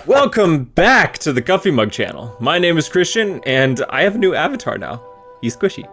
Welcome back to the Comfee Mug Channel. My name is Christian, and I have a new avatar now. He's squishy.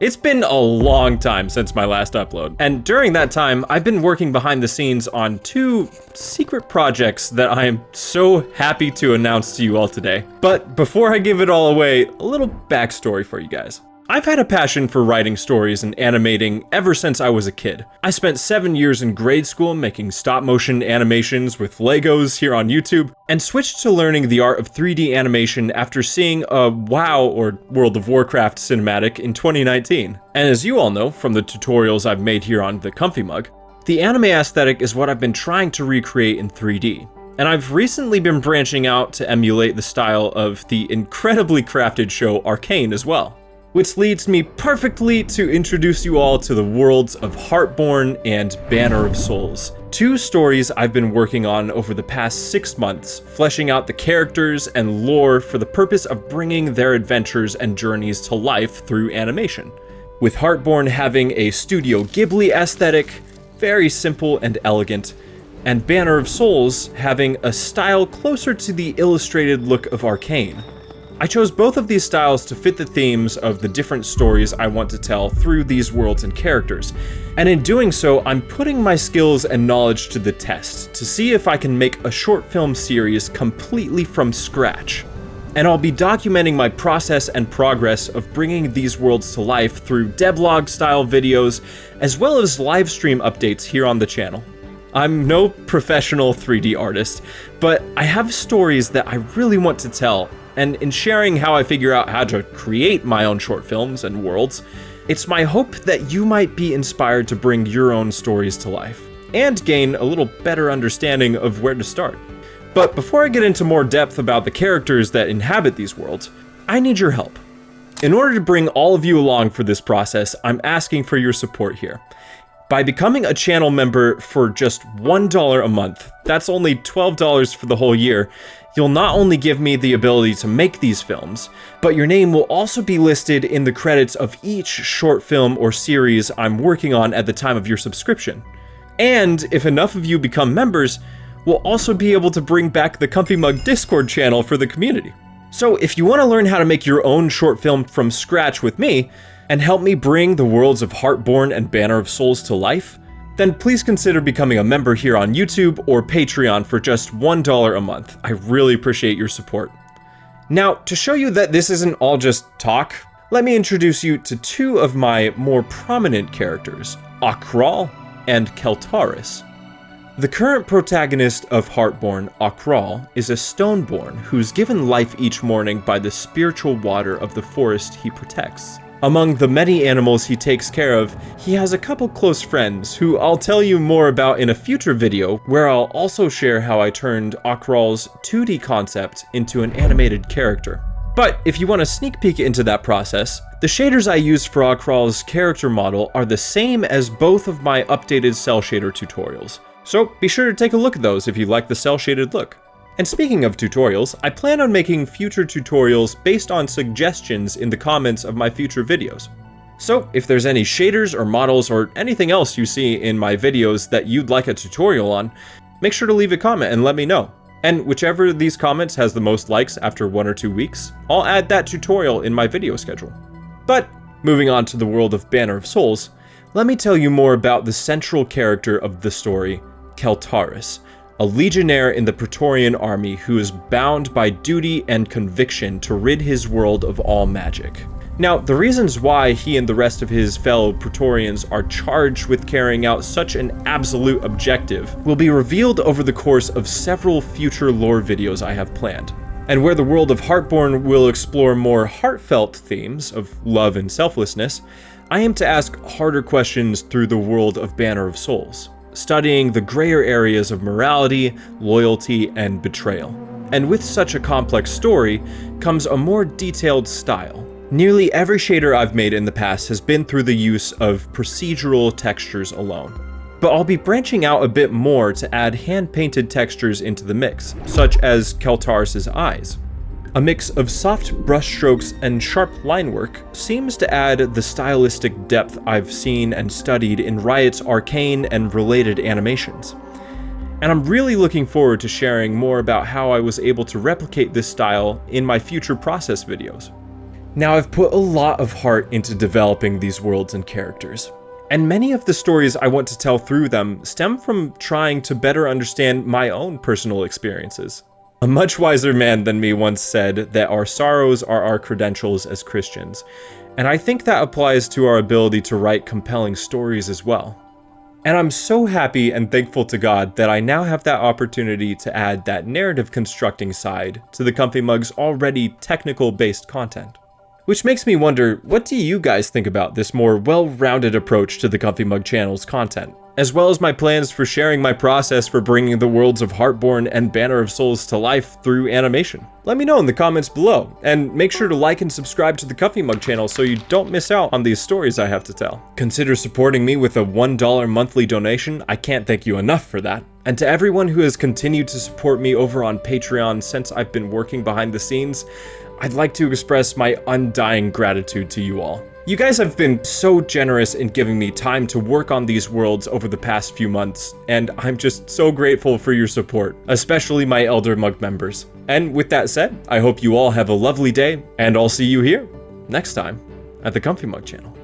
It's been a long time since my last upload, and during that time, I've been working behind the scenes on two secret projects that I am so happy to announce to you all today. But before I give it all away, a little backstory for you guys. I've had a passion for writing stories and animating ever since I was a kid. I spent 7 years in grade school making stop-motion animations with Legos here on YouTube, and switched to learning the art of 3D animation after seeing a WoW or World of Warcraft cinematic in 2019. And as you all know from the tutorials I've made here on the Comfee Mug, the anime aesthetic is what I've been trying to recreate in 3D. And I've recently been branching out to emulate the style of the incredibly crafted show Arcane as well. Which leads me perfectly to introduce you all to the worlds of Heartborne and Banner of Souls. Two stories I've been working on over the past 6 months, fleshing out the characters and lore for the purpose of bringing their adventures and journeys to life through animation. With Heartborne having a Studio Ghibli aesthetic, very simple and elegant, and Banner of Souls having a style closer to the illustrated look of Arcane. I chose both of these styles to fit the themes of the different stories I want to tell through these worlds and characters, and in doing so, I'm putting my skills and knowledge to the test to see if I can make a short film series completely from scratch. And I'll be documenting my process and progress of bringing these worlds to life through devlog style videos, as well as live stream updates here on the channel. I'm no professional 3D artist, but I have stories that I really want to tell. And in sharing how I figure out how to create my own short films and worlds, it's my hope that you might be inspired to bring your own stories to life, and gain a little better understanding of where to start. But before I get into more depth about the characters that inhabit these worlds, I need your help. In order to bring all of you along for this process, I'm asking for your support here. By becoming a channel member for just $1 a month, that's only $12 for the whole year, you'll not only give me the ability to make these films, but your name will also be listed in the credits of each short film or series I'm working on at the time of your subscription. And if enough of you become members, we'll also be able to bring back the Comfee Mug Discord channel for the community. So if you want to learn how to make your own short film from scratch with me, and help me bring the worlds of Heartborne and Banner of Souls to life, then please consider becoming a member here on YouTube or Patreon for just $1 a month. I really appreciate your support. Now, to show you that this isn't all just talk, let me introduce you to two of my more prominent characters, Akral and Keltaris. The current protagonist of Heartborne, Akral, is a Stoneborn who's given life each morning by the spiritual water of the forest he protects. Among the many animals he takes care of, he has a couple close friends who I'll tell you more about in a future video, where I'll also share how I turned Akral's 2D concept into an animated character. But if you want a sneak peek into that process, the shaders I used for Akral's character model are the same as both of my updated cell shader tutorials. So be sure to take a look at those if you like the cell shaded look. And speaking of tutorials, I plan on making future tutorials based on suggestions in the comments of my future videos. So if there's any shaders or models or anything else you see in my videos that you'd like a tutorial on, make sure to leave a comment and let me know. And whichever of these comments has the most likes after 1 or 2 weeks, I'll add that tutorial in my video schedule. But moving on to the world of Banner of Souls, let me tell you more about the central character of the story, Keltaris, a legionnaire in the Praetorian army who is bound by duty and conviction to rid his world of all magic. Now, the reasons why he and the rest of his fellow Praetorians are charged with carrying out such an absolute objective will be revealed over the course of several future lore videos I have planned. And where the world of Heartborne will explore more heartfelt themes of love and selflessness, I aim to ask harder questions through the world of Banner of Souls, studying the grayer areas of morality, loyalty, and betrayal. And with such a complex story comes a more detailed style. Nearly every shader I've made in the past has been through the use of procedural textures alone. But I'll be branching out a bit more to add hand-painted textures into the mix, such as Keltaris' eyes. A mix of soft brushstrokes and sharp line work seems to add the stylistic depth I've seen and studied in Riot's Arcane and related animations. And I'm really looking forward to sharing more about how I was able to replicate this style in my future process videos. Now, I've put a lot of heart into developing these worlds and characters, and many of the stories I want to tell through them stem from trying to better understand my own personal experiences. A much wiser man than me once said that our sorrows are our credentials as Christians, and I think that applies to our ability to write compelling stories as well. And I'm so happy and thankful to God that I now have that opportunity to add that narrative constructing side to the Comfee Mug's already technical-based content. Which makes me wonder, what do you guys think about this more well-rounded approach to the Comfee Mug channel's content? As well as my plans for sharing my process for bringing the worlds of Heartborne and Banner of Souls to life through animation. Let me know in the comments below, and make sure to like and subscribe to the Comfee Mug channel so you don't miss out on these stories I have to tell. Consider supporting me with a $1 monthly donation. I can't thank you enough for that. And to everyone who has continued to support me over on Patreon since I've been working behind the scenes, I'd like to express my undying gratitude to you all. You guys have been so generous in giving me time to work on these worlds over the past few months, and I'm just so grateful for your support, especially my Elder Mug members. And with that said, I hope you all have a lovely day, and I'll see you here next time at the Comfee Mug channel.